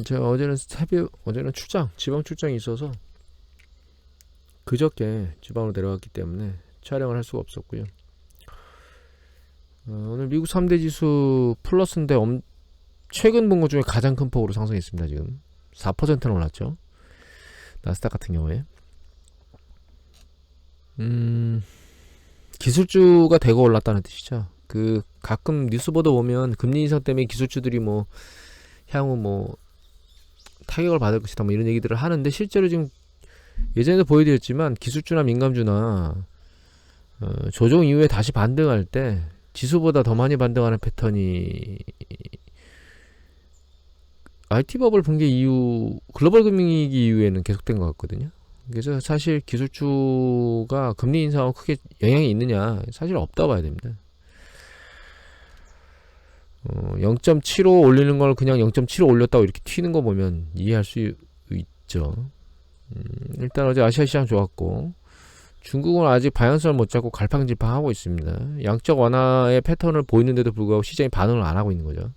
제가 어제는 지방 출장이 있어서 그저께 지방으로 내려갔기 때문에 촬영을 할 수가 없었고요. 오늘 미국 3대 지수 플러스인데 최근 본 것 중에 가장 큰 폭으로 상승했습니다. 지금 4%는 올랐죠. 나스닥 같은 경우에 기술주가 대거 올랐다는 뜻이죠. 가끔 뉴스 보도 보면 금리 인상 때문에 기술주들이 뭐 향후 뭐 타격을 받을 것이다 뭐 이런 얘기들을 하는데, 실제로 지금 예전에도 보여드렸지만 기술주나 민감주나 조정 이후에 다시 반등할 때 지수보다 더 많이 반등하는 패턴이 IT 버블 붕괴 이후, 글로벌 금융위기 이후에는 계속된 것 같거든요. 그래서 사실 기술주가 금리 인상하고 크게 영향이 있느냐, 사실 없다고 봐야 됩니다. 0.75 올리는 걸 그냥 0.75 올렸다고 이렇게 튀는 거 보면 이해할 수 있죠. 일단 어제 아시아 시장 좋았고, 중국은 아직 방향성을 못 잡고 갈팡질팡하고 있습니다. 양적 완화의 패턴을 보이는데도 불구하고 시장이 반응을 안 하고 있는 거죠.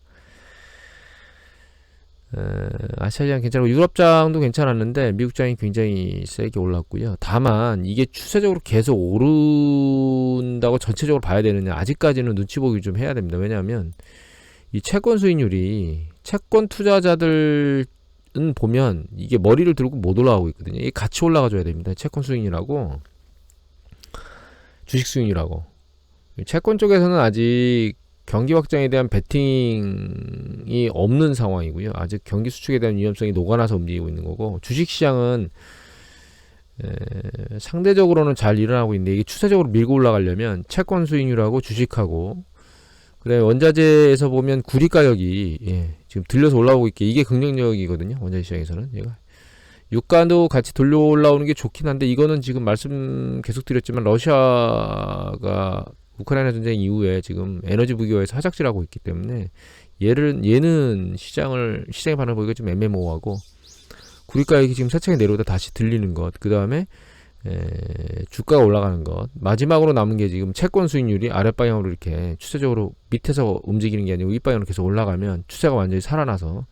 아시아장 괜찮고 유럽장도 괜찮았는데 미국장이 굉장히 세게 올랐고요. 다만 이게 추세적으로 계속 오른다고 전체적으로 봐야 되느냐, 아직까지는 눈치 보기 좀 해야 됩니다. 왜냐하면 이 채권 수익률이, 채권 투자자들은 보면 이게 머리를 들고 못 올라가고 있거든요. 이게 같이 올라가줘야 됩니다. 채권 수익률하고 주식 수익률하고. 채권 쪽에서는 아직 경기 확장에 대한 베팅이 없는 상황이고요. 아직 경기 수축에 대한 위험성이 녹아나서 움직이고 있는 거고, 주식시장은 상대적으로는 잘 일어나고 있는데, 이게 추세적으로 밀고 올라가려면 채권 수익률하고 주식하고, 그래 원자재에서 보면 구리 가격이 지금 들려서 올라오고 있게, 이게 긍정적이거든요. 원자재 시장에서는 얘가 유가도 같이 돌려 올라오는 게 좋긴 한데, 이거는 지금 말씀 계속 드렸지만 러시아가 우크라이나 전쟁 이후에 지금 에너지 부기화에서 하작질하고 있기 때문에 얘는 시장의 반응을 보기가 좀 애매모호하고, 구리가격이 지금 세차게 내려오다 다시 들리는 것, 그 다음에 주가가 올라가는 것, 마지막으로 남은 게 지금 채권 수익률이 아랫방향으로 이렇게 추세적으로 밑에서 움직이는 게 아니고 윗방향으로 계속 올라가면 추세가 완전히 살아나서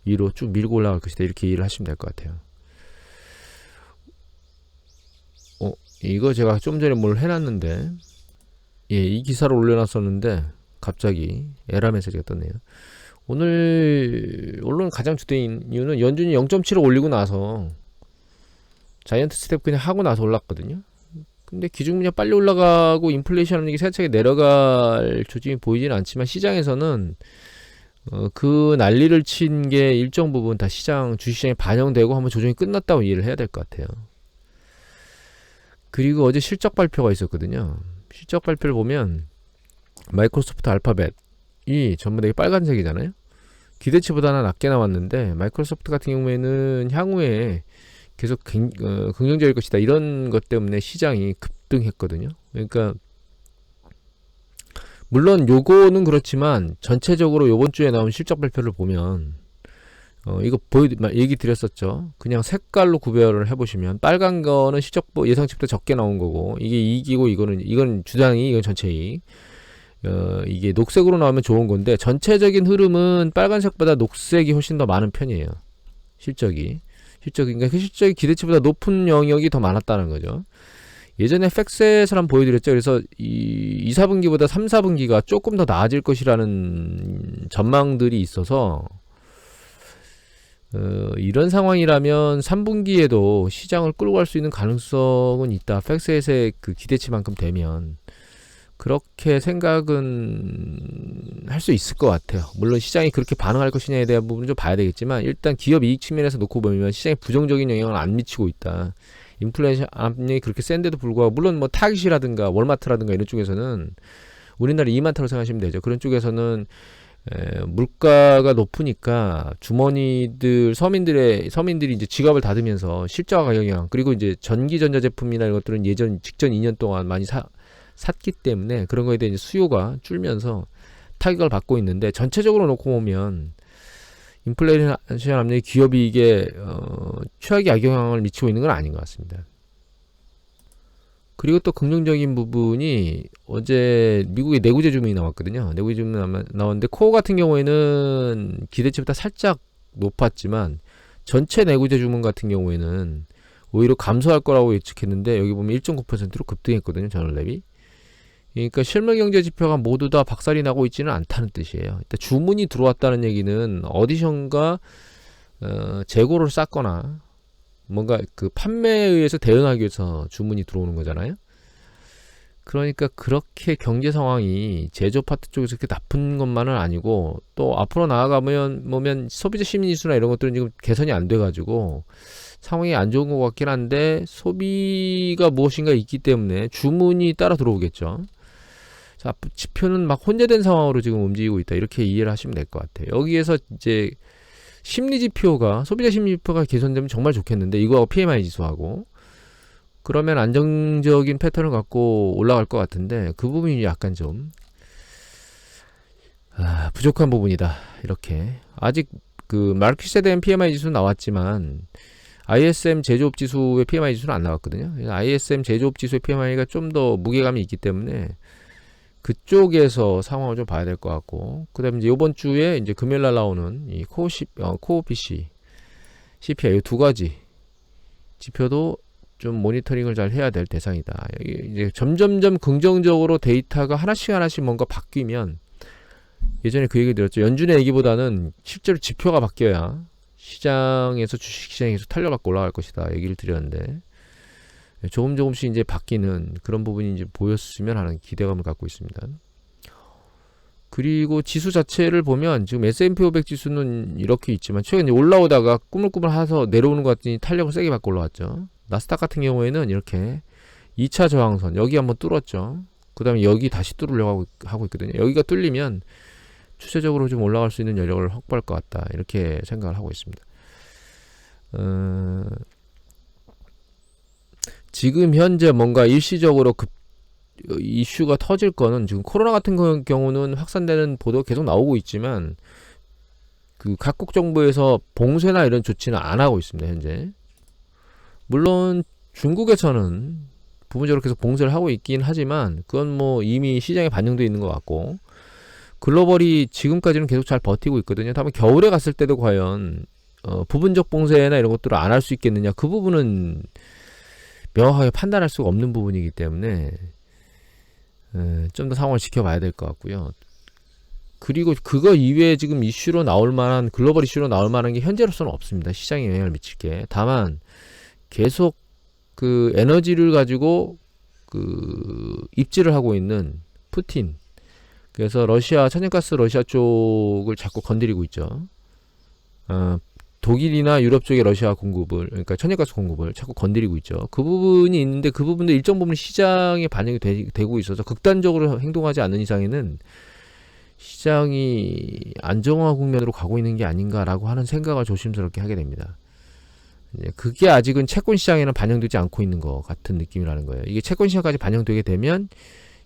위로 쭉 밀고 올라갈 것이다, 이렇게 이해를 하시면 될 것 같아요. 이거 제가 좀 전에 뭘 해놨는데, 이 기사를 올려놨었는데 갑자기 에러 메시지가 떴네요. 오늘 언론 가장 주된 이유는 연준이 0.75 올리고 나서 자이언트 스텝 그냥 하고 나서 올랐거든요. 근데 기준금리가 빨리 올라가고 인플레이션 압력이 세차게 내려갈 조짐이 보이지는 않지만, 시장에서는 그 난리를 친 게 일정 부분 다 주식시장에 반영되고 한번 조정이 끝났다고 이해를 해야 될 것 같아요. 그리고 어제 실적 발표가 있었거든요. 실적 발표를 보면 마이크로소프트, 알파벳이 전부 다 빨간색이잖아요. 기대치보다는 낮게 나왔는데, 마이크로소프트 같은 경우에는 향후에 계속 긍정적일 것이다, 이런 것 때문에 시장이 급등했거든요. 그러니까 물론 요거는 그렇지만 전체적으로 요번 주에 나온 실적 발표를 보면 이거 얘기 드렸었죠. 그냥 색깔로 구별을 해보시면 빨간 거는 실적 예상치보다 적게 나온 거고, 이게 이익이고, 이건 주당이, 이건 전체 이익. 이게 녹색으로 나오면 좋은 건데, 전체적인 흐름은 빨간색보다 녹색이 훨씬 더 많은 편이에요. 그러니까 그 실적이 기대치보다 높은 영역이 더 많았다는 거죠. 예전에 팩셋을 한번 보여드렸죠. 그래서 2, 4분기보다 3, 4분기가 조금 더 나아질 것이라는 전망들이 있어서, 이런 상황이라면 3분기에도 시장을 끌고 갈 수 있는 가능성은 있다. 팩셋의 그 기대치만큼 되면 그렇게 생각은 할 수 있을 것 같아요. 물론 시장이 그렇게 반응할 것이냐에 대한 부분은 좀 봐야 되겠지만, 일단 기업 이익 측면에서 놓고 보면 시장에 부정적인 영향을 안 미치고 있다. 인플레이션 압력이 그렇게 센데도 불구하고, 물론 뭐 타깃이라든가 월마트라든가 이런 쪽에서는 우리나라 이마트로 생각하시면 되죠. 그런 쪽에서는 물가가 높으니까 서민들이 이제 지갑을 닫으면서 실적화 가격 영향, 그리고 이제 전기 전자 제품이나 이런 것들은 직전 2년 동안 많이 샀기 때문에 그런 거에 대한 수요가 줄면서 타격을 받고 있는데, 전체적으로 놓고 보면 인플레이션 압력이 기업이익에 최악의 악영향을 미치고 있는 건 아닌 것 같습니다. 그리고 또 긍정적인 부분이, 어제 미국의 내구재 주문이 나왔거든요. 내구재 주문이 나왔는데, 코어 같은 경우에는 기대치보다 살짝 높았지만 전체 내구재 주문 같은 경우에는 오히려 감소할 거라고 예측했는데 여기 보면 1.9%로 급등했거든요. 전월랩이. 그러니까 실물 경제 지표가 모두 다 박살이 나고 있지는 않다는 뜻이에요. 일단 주문이 들어왔다는 얘기는 어디선가 재고를 쌌거나 뭔가 그 판매에 의해서 대응하기 위해서 주문이 들어오는 거잖아요. 그러니까 그렇게 경제 상황이 제조 파트 쪽에서 그렇게 나쁜 것만은 아니고 또 앞으로 나아가면 소비자 심리지수나 이런 것들은 지금 개선이 안 돼가지고 상황이 안 좋은 것 같긴 한데 소비가 무엇인가 있기 때문에 주문이 따라 들어오겠죠. 자, 지표는 막 혼재된 상황으로 지금 움직이고 있다. 이렇게 이해를 하시면 될 것 같아요. 여기에서 이제 심리지표가 소비자 심리지표가 개선되면 정말 좋겠는데 이거하고 PMI 지수하고 그러면 안정적인 패턴을 갖고 올라갈 것 같은데 그 부분이 약간 좀 부족한 부분이다. 이렇게 아직 그 마켓에 대한 PMI 지수 나왔지만 ISM 제조업 지수의 PMI 지수는 안 나왔거든요. ISM 제조업 지수의 PMI가 좀 더 무게감이 있기 때문에 그쪽에서 상황을 좀 봐야 될 것 같고 그다음에 이제 이번 주에 이제 금요일 날 나오는 이 코어 PC CPI 이 두 가지 지표도 좀 모니터링을 잘 해야 될 대상이다. 이제 점점점 긍정적으로 데이터가 하나씩 뭔가 바뀌면 예전에 그 얘기 드렸죠. 연준의 얘기보다는 실제로 지표가 바뀌어야 시장에서 주식시장에서 탄력받고 올라갈 것이다. 얘기를 드렸는데 조금씩 이제 바뀌는 그런 부분이 이제 보였으면 하는 기대감을 갖고 있습니다. 그리고 지수 자체를 보면 지금 S&P 500 지수는 이렇게 있지만 최근에 올라오다가 꾸물꾸물 해서 내려오는 것 같더니 탄력을 세게 받고 올라왔죠. 나스닥 같은 경우에는 이렇게 2차 저항선 여기 한번 뚫었죠. 그 다음에 여기 다시 뚫으려고 하고 있거든요. 여기가 뚫리면 추세적으로 좀 올라갈 수 있는 여력을 확보할 것 같다. 이렇게 생각을 하고 있습니다. 지금 현재 뭔가 일시적으로 이슈가 터질 거는 지금 코로나 같은 경우는 확산되는 보도가 계속 나오고 있지만 그 각국 정부에서 봉쇄나 이런 조치는 안 하고 있습니다. 현재. 물론 중국에서는 부분적으로 계속 봉쇄를 하고 있긴 하지만 그건 뭐 이미 시장에 반영되어 있는 것 같고 글로벌이 지금까지는 계속 잘 버티고 있거든요. 다만 겨울에 갔을 때도 과연 부분적 봉쇄나 이런 것들을 안 할 수 있겠느냐 그 부분은 명확하게 판단할 수가 없는 부분이기 때문에 좀 더 상황을 지켜봐야 될 것 같고요. 그리고 그거 이외에 지금 이슈로 나올 만한 글로벌 이슈로 나올 만한 게 현재로서는 없습니다. 시장에 영향을 미칠 게. 다만 계속 그 에너지를 가지고 그 입지를 하고 있는 푸틴. 그래서 천연가스 러시아 쪽을 자꾸 건드리고 있죠. 독일이나 유럽 쪽의 러시아 공급을, 그러니까 천연가스 공급을 자꾸 건드리고 있죠. 그 부분이 있는데 그 부분도 일정 부분 시장에 반영이 되고 있어서 극단적으로 행동하지 않는 이상에는 시장이 안정화 국면으로 가고 있는 게 아닌가라고 하는 생각을 조심스럽게 하게 됩니다. 그게 아직은 채권 시장에는 반영되지 않고 있는 것 같은 느낌이라는 거예요. 이게 채권 시장까지 반영되게 되면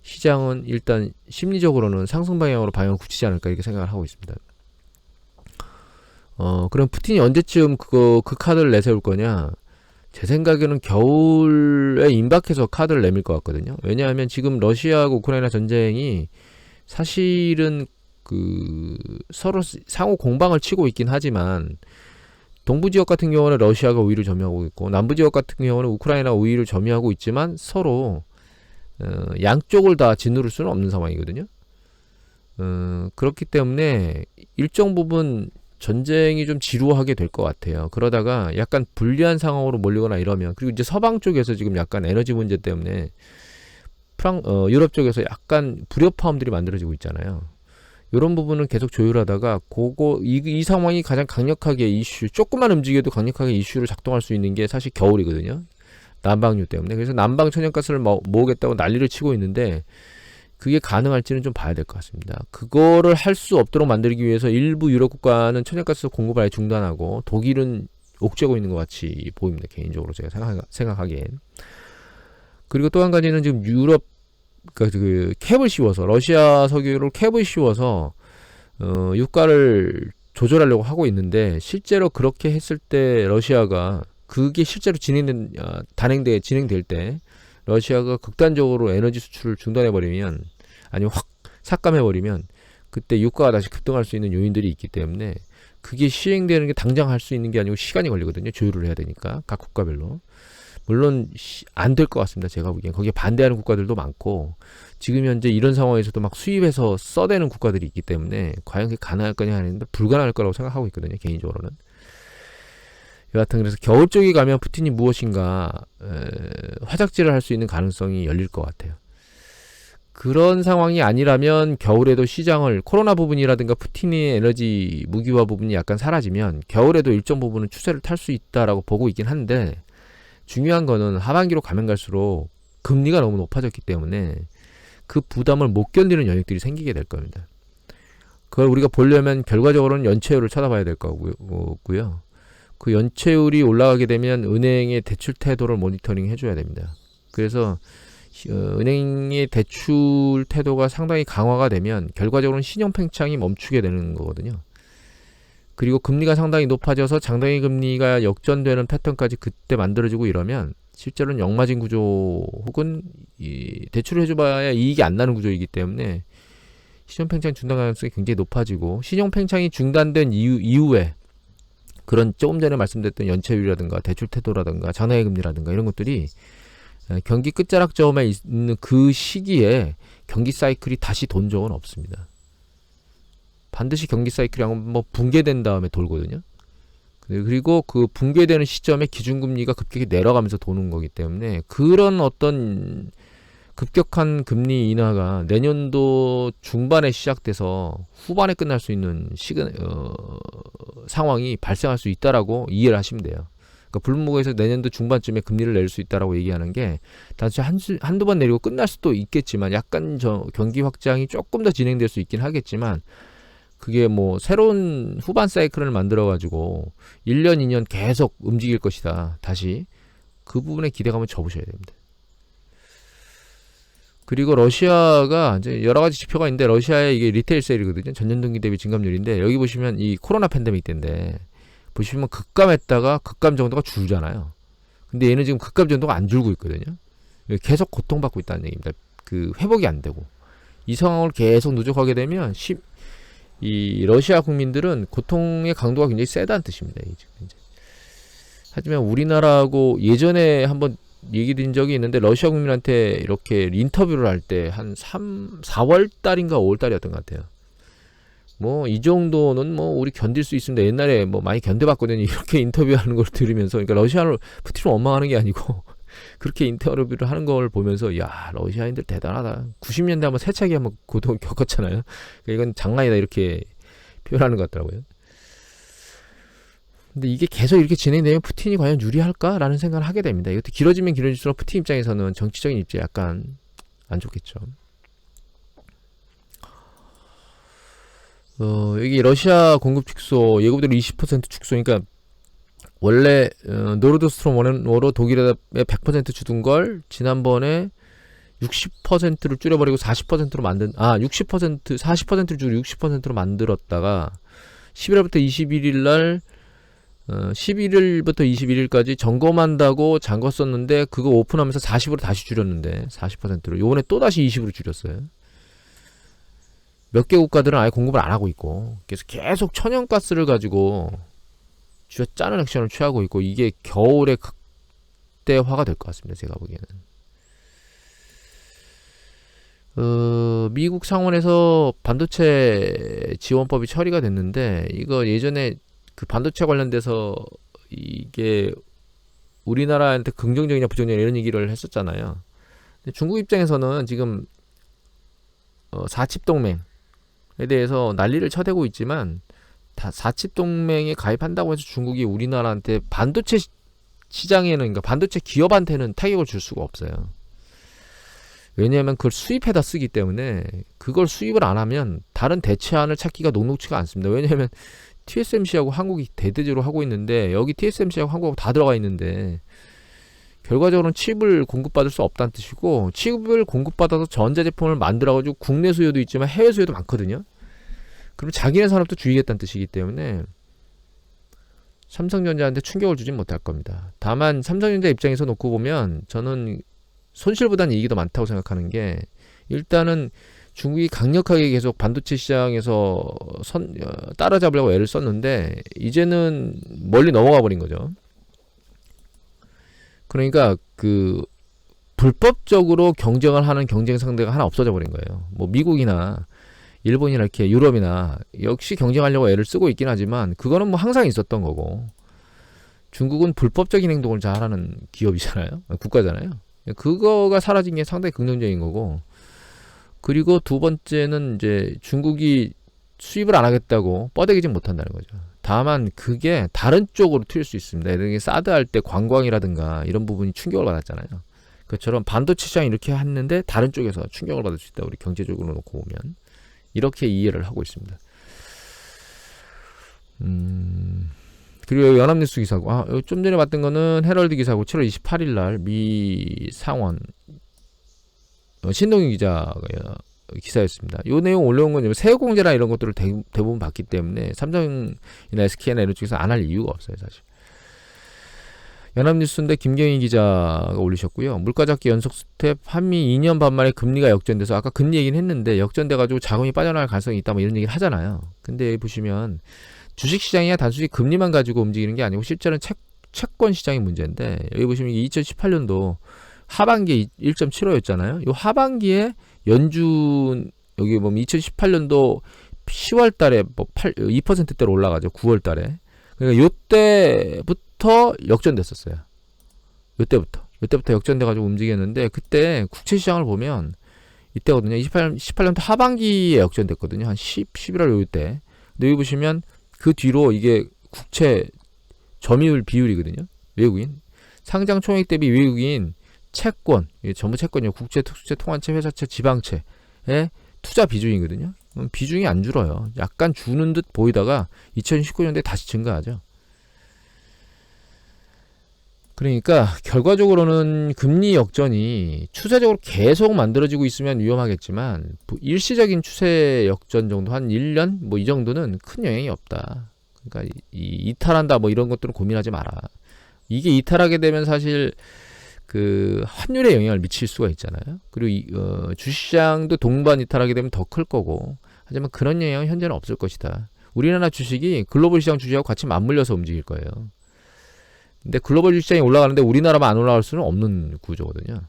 시장은 일단 심리적으로는 상승 방향으로 방향을 굳히지 않을까 이렇게 생각을 하고 있습니다. 그럼 푸틴이 언제쯤 그 카드를 내세울 거냐? 제 생각에는 겨울에 임박해서 카드를 내밀 것 같거든요. 왜냐하면 지금 러시아하고 우크라이나 전쟁이 사실은 그 서로 상호 공방을 치고 있긴 하지만 동부 지역 같은 경우는 러시아가 우위를 점유하고 있고 남부 지역 같은 경우는 우크라이나가 우위를 점유하고 있지만 서로 양쪽을 다 짓누를 수는 없는 상황이거든요. 그렇기 때문에 일정 부분 전쟁이 좀 지루하게 될 것 같아요. 그러다가 약간 불리한 상황으로 몰리거나 이러면 그리고 이제 서방 쪽에서 지금 약간 에너지 문제 때문에 유럽 쪽에서 약간 불협화음들이 만들어지고 있잖아요. 이런 부분은 계속 조율하다가 이 상황이 가장 강력하게 조금만 움직여도 강력하게 이슈를 작동할 수 있는 게 사실 겨울이거든요. 난방유 때문에. 그래서 난방 천연가스를 모으겠다고 난리를 치고 있는데 그게 가능할지는 좀 봐야 될 것 같습니다. 그거를 할 수 없도록 만들기 위해서 일부 유럽 국가는 천연가스 공급을 아예 중단하고 독일은 옥죄고 있는 것 같이 보입니다. 개인적으로 제가 생각하기엔. 그리고 또 한 가지는 지금 유럽 그 캡을 씌워서 러시아 석유를 캡을 씌워서 유가를 조절하려고 하고 있는데 실제로 그렇게 했을 때 러시아가 그게 실제로 진행될 때 러시아가 극단적으로 에너지 수출을 중단해버리면 아니면 확 삭감해버리면 그때 유가가 다시 급등할 수 있는 요인들이 있기 때문에 그게 시행되는 게 당장 할 수 있는 게 아니고 시간이 걸리거든요. 조율을 해야 되니까 각 국가별로. 물론 안 될 것 같습니다. 제가 보기엔 거기에 반대하는 국가들도 많고 지금 현재 이런 상황에서도 막 수입해서 써대는 국가들이 있기 때문에 과연 그게 가능할 거냐 하는데 불가능할 거라고 생각하고 있거든요. 개인적으로는. 여하튼 그래서 겨울 쪽에 가면 푸틴이 무엇인가 화작질을 할 수 있는 가능성이 열릴 것 같아요. 그런 상황이 아니라면 겨울에도 시장을 코로나 부분이라든가 푸틴의 에너지 무기화 부분이 약간 사라지면 겨울에도 일정 부분은 추세를 탈 수 있다라고 보고 있긴 한데 중요한 거는 하반기로 가면 갈수록 금리가 너무 높아졌기 때문에 그 부담을 못 견디는 영역들이 생기게 될 겁니다. 그걸 우리가 보려면 결과적으로는 연체율을 쳐다봐야 될 거고요. 그 연체율이 올라가게 되면 은행의 대출 태도를 모니터링 해줘야 됩니다. 그래서 은행의 대출 태도가 상당히 강화가 되면 결과적으로는 신용 팽창이 멈추게 되는 거거든요. 그리고 금리가 상당히 높아져서 장당의 금리가 역전되는 패턴까지 그때 만들어지고 이러면 실제로는 역마진 구조 혹은 이 대출을 해줘봐야 이익이 안 나는 구조이기 때문에 신용 팽창 중단 가능성이 굉장히 높아지고 신용 팽창이 중단된 이후에 그런 조금 전에 말씀드렸던 연체율이라든가 대출 태도라든가 장당의 금리라든가 이런 것들이 경기 끝자락점에 있는 그 시기에 경기 사이클이 다시 돈 적은 없습니다. 반드시 경기 사이클이 한번 붕괴된 다음에 돌거든요. 그리고 그 붕괴되는 시점에 기준금리가 급격히 내려가면서 도는 거기 때문에 그런 어떤 급격한 금리 인하가 내년도 중반에 시작돼서 후반에 끝날 수 있는 상황이 발생할 수 있다라고 이해를 하시면 돼요. 그러니까 불문목에서 내년도 중반쯤에 금리를 낼 수 있다라고 얘기하는 게 단지 한두 번 내리고 끝날 수도 있겠지만 약간 경기 확장이 조금 더 진행될 수 있긴 하겠지만 그게 뭐 새로운 후반 사이클을 만들어 가지고 1년 2년 계속 움직일 것이다. 다시 그 부분에 기대감을 접으셔야 됩니다. 그리고 러시아가 이제 여러 가지 지표가 있는데 러시아의 이게 리테일 세일이거든요. 전년 동기 대비 증감률인데 여기 보시면 이 코로나 팬데믹 때인데 보시면 급감했다가 급감 정도가 줄잖아요. 근데 얘는 지금 급감 정도가 안 줄고 있거든요. 계속 고통받고 있다는 얘기입니다. 그 회복이 안 되고 이 상황을 계속 누적하게 되면 이 러시아 국민들은 고통의 강도가 굉장히 세다는 뜻입니다. 이제. 하지만 우리나라하고 예전에 한번 얘기 드린 적이 있는데 러시아 국민한테 이렇게 인터뷰를 할 때 한 4월 달인가 5월 달이었던 것 같아요. 뭐 이 정도는 뭐 우리 견딜 수 있습니다. 옛날에 뭐 많이 견뎌봤거든요. 이렇게 인터뷰하는 걸 들으면서 그러니까 러시아를 푸틴을 원망하는 게 아니고 그렇게 인터뷰를 하는 걸 보면서 야 러시아인들 대단하다. 90년대 한번 세차게 한번 고통 겪었잖아요. 그러니까 이건 장난이다 이렇게 표현하는 것 같더라고요. 근데 이게 계속 이렇게 진행되면 푸틴이 과연 유리할까라는 생각을 하게 됩니다. 이것도 길어지면 길어질수록 푸틴 입장에서는 정치적인 입장이 약간 안 좋겠죠. 여기 러시아 공급 축소 예고대로 20% 축소. 그러니까 원래 노르드스트롬 1로 독일에 100% 주둔 걸 지난번에 60%를 줄여버리고 40%로 40%를 줄이고 60%로 만들었다가 11월부터 21일 날 11일부터 21일까지 점검한다고 잠궜었는데 그거 오픈하면서 40으로 다시 줄였는데 40%로 요번에 또다시 20으로 줄였어요. 몇 개 국가들은 아예 공급을 안 하고 있고 그래서 계속 천연가스를 가지고 쥐어짜는 액션을 취하고 있고 이게 겨울에 극대화가 될 것 같습니다. 제가 보기에는. 미국 상원에서 반도체 지원법이 처리가 됐는데 이거 예전에 그 반도체 관련돼서 이게 우리나라한테 긍정적이냐 부정적이냐 이런 얘기를 했었잖아요. 근데 중국 입장에서는 지금 4칩 동맹에 대해서 난리를 쳐대고 있지만 다 4칩 동맹에 가입한다고 해서 중국이 우리나라한테 반도체 시장에는 그러니까 반도체 기업한테는 타격을 줄 수가 없어요. 왜냐하면 그걸 수입해다 쓰기 때문에 그걸 수입을 안 하면 다른 대체안을 찾기가 녹록치가 않습니다. 왜냐하면 TSMC하고 한국이 대대적으로 하고 있는데 여기 TSMC하고 한국하고 다 들어가 있는데 결과적으로는 칩을 공급받을 수 없다는 뜻이고 칩을 공급받아서 전자제품을 만들어가지고 국내 수요도 있지만 해외 수요도 많거든요. 그럼 자기네 산업도 죽이겠다는 뜻이기 때문에 삼성전자한테 충격을 주진 못할 겁니다. 다만 삼성전자 입장에서 놓고 보면 저는 손실보다는 이익이 더 많다고 생각하는 게 일단은 중국이 강력하게 계속 반도체 시장에서 따라잡으려고 애를 썼는데 이제는 멀리 넘어가 버린 거죠. 그러니까 그 불법적으로 경쟁을 하는 경쟁 상대가 하나 없어져 버린 거예요. 뭐 미국이나 일본이나 이렇게 유럽이나 역시 경쟁하려고 애를 쓰고 있긴 하지만 그거는 뭐 항상 있었던 거고, 중국은 불법적인 행동을 잘하는 기업이잖아요. 국가잖아요. 그거가 사라진 게 상당히 긍정적인 거고, 그리고 두 번째는 이제 중국이 수입을 안 하겠다고 뻐대기지 못한다는 거죠. 다만 그게 다른 쪽으로 튈 수 있습니다. 예를 들어 사드 할 때 관광이라든가 이런 부분이 충격을 받았잖아요. 그처럼 반도체 시장이 이렇게 했는데 다른 쪽에서 충격을 받을 수 있다. 우리 경제적으로 놓고 보면 이렇게 이해를 하고 있습니다. 그리고 연합뉴스 기사고, 좀 전에 봤던 거는 헤럴드 기사고 7월 28일 날 미 상원 신동윤 기자가 기사였습니다. 이 내용 올라온 건 세액공제나 이런 것들을 대부분 봤기 때문에 삼성이나 SK나 이런 쪽에서 안 할 이유가 없어요, 사실. 연합뉴스인데 김경희 기자가 올리셨고요. 물가잡기 연속 스텝, 한미 2년 반 만에 금리가 역전돼서, 아까 금리 얘기는 했는데 역전돼가지고 자금이 빠져나갈 가능성이 있다 뭐 이런 얘기를 하잖아요. 근데 여기 보시면 주식시장이 단순히 금리만 가지고 움직이는 게 아니고 실제로는 채권 시장이 문제인데, 여기 보시면 2018년도 하반기에 1.75였잖아요. 이 하반기에 연준, 여기 보면 2018년도 10월 달에 뭐 2%대로 올라가죠. 9월 달에. 그러니까 요때부터 역전됐었어요. 요때부터 역전돼가지고 움직였는데, 그때 국채 시장을 보면 이때거든요. 18년도 하반기에 역전됐거든요. 한 11월 요때. 근데 여기 보시면 그 뒤로 이게 국채 점유율 비율이거든요. 외국인. 상장 총액 대비 외국인 채권, 이게 전부 채권이요. 국채, 특수채, 통화채, 회사채, 지방채의 투자 비중이거든요. 비중이 안 줄어요. 약간 주는 듯 보이다가 2019년도에 다시 증가하죠. 그러니까 결과적으로는 금리 역전이 추세적으로 계속 만들어지고 있으면 위험하겠지만, 일시적인 추세 역전 정도 한 1년 뭐 이 정도는 큰 영향이 없다. 그러니까 이탈한다 뭐 이런 것들은 고민하지 마라. 이게 이탈하게 되면 사실 그 환율에 영향을 미칠 수가 있잖아요. 그리고 주식시장도 동반 이탈하게 되면 더 클 거고, 하지만 그런 영향은 현재는 없을 것이다. 우리나라 주식이 글로벌 시장 주식하고 같이 맞물려서 움직일 거예요. 근데 글로벌 주식시장이 올라가는데 우리나라만 안 올라갈 수는 없는 구조거든요.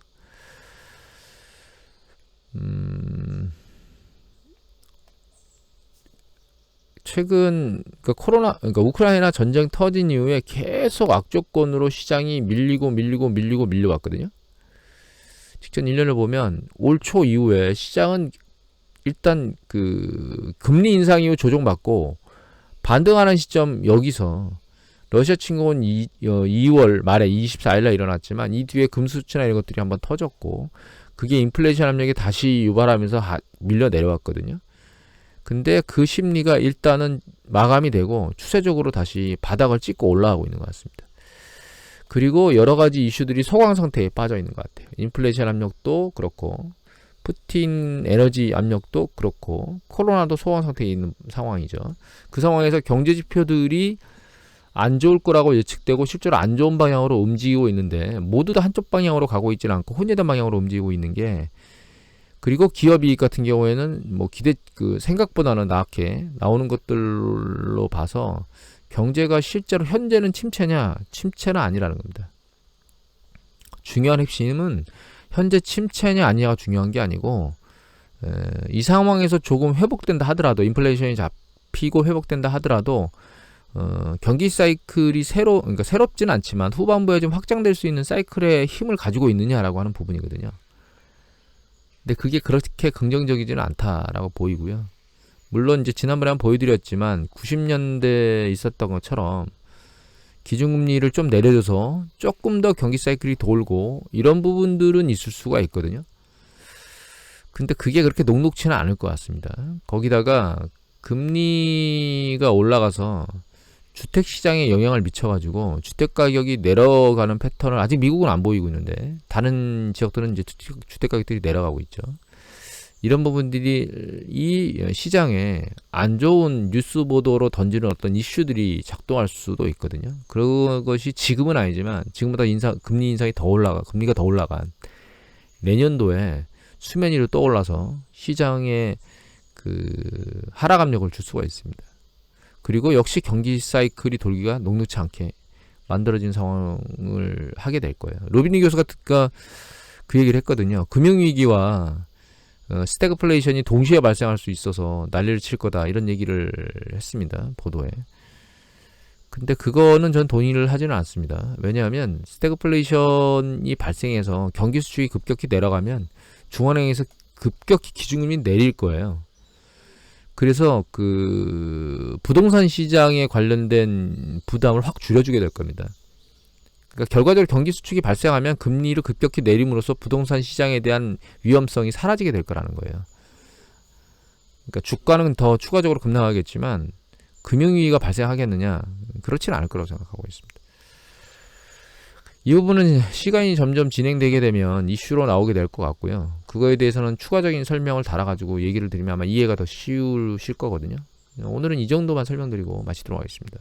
최근 그러니까 우크라이나 전쟁 터진 이후에 계속 악조건으로 시장이 밀려왔거든요. 직전 1년을 보면 올 초 이후에 시장은 일단 그 금리 인상 이후 조정받고 반등하는 시점, 여기서 러시아 침공은 2월 말에 24일날 일어났지만 이 뒤에 금수치나 이런 것들이 한번 터졌고, 그게 인플레이션 압력이 다시 유발하면서 밀려 내려왔거든요. 근데 그 심리가 일단은 마감이 되고 추세적으로 다시 바닥을 찍고 올라가고 있는 것 같습니다. 그리고 여러 가지 이슈들이 소강 상태에 빠져 있는 것 같아요. 인플레이션 압력도 그렇고, 푸틴 에너지 압력도 그렇고, 코로나도 소강 상태에 있는 상황이죠. 그 상황에서 경제 지표들이 안 좋을 거라고 예측되고 실제로 안 좋은 방향으로 움직이고 있는데, 모두 다 한쪽 방향으로 가고 있지는 않고 혼재된 방향으로 움직이고 있는 게, 그리고 기업 이익 같은 경우에는 뭐 생각보다는 낮게 나오는 것들로 봐서 경제가 실제로 현재는 침체는 아니라는 겁니다. 중요한 핵심은 현재 침체냐 아니냐가 중요한 게 아니고, 이 상황에서 조금 회복된다 하더라도, 인플레이션이 잡히고 회복된다 하더라도 경기 사이클이 그러니까 새롭지는 않지만 후반부에 좀 확장될 수 있는 사이클의 힘을 가지고 있느냐라고 하는 부분이거든요. 근데 그게 그렇게 긍정적이지는 않다라고 보이고요. 물론 이제 지난번에 한번 보여드렸지만 90년대에 있었던 것처럼 기준금리를 좀 내려줘서 조금 더 경기 사이클이 돌고 이런 부분들은 있을 수가 있거든요. 근데 그게 그렇게 녹록치는 않을 것 같습니다. 거기다가 금리가 올라가서 주택시장에 영향을 미쳐가지고 주택가격이 내려가는 패턴을 아직 미국은 안 보이고 있는데, 다른 지역들은 이제 주택가격들이 내려가고 있죠. 이런 부분들이 이 시장에 안 좋은 뉴스 보도로 던지는 어떤 이슈들이 작동할 수도 있거든요. 그것이 지금은 아니지만 지금보다 금리가 더 올라간 내년도에 수면 위로 떠올라서 시장에 그 하락 압력을 줄 수가 있습니다. 그리고 역시 경기 사이클이 돌기가 녹록치 않게 만들어진 상황을 하게 될 거예요. 로비니 교수가 그 얘기를 했거든요. 금융위기와 스태그플레이션이 동시에 발생할 수 있어서 난리를 칠 거다 이런 얘기를 했습니다. 보도에. 근데 그거는 전 동의를 하지는 않습니다. 왜냐하면 스태그플레이션이 발생해서 경기 수축이 급격히 내려가면 중앙은행에서 급격히 기준금리 내릴 거예요. 그래서 그 부동산 시장에 관련된 부담을 확 줄여주게 될 겁니다. 그러니까 결과적으로 경기 수축이 발생하면 금리를 급격히 내림으로써 부동산 시장에 대한 위험성이 사라지게 될 거라는 거예요. 그러니까 주가는 더 추가적으로 급락하겠지만 금융위기가 발생하겠느냐? 그렇지는 않을 거라고 생각하고 있습니다. 이 부분은 시간이 점점 진행되게 되면 이슈로 나오게 될 것 같고요. 그거에 대해서는 추가적인 설명을 달아가지고 얘기를 드리면 아마 이해가 더 쉬우실 거거든요. 오늘은 이 정도만 설명드리고 마치도록 하겠습니다.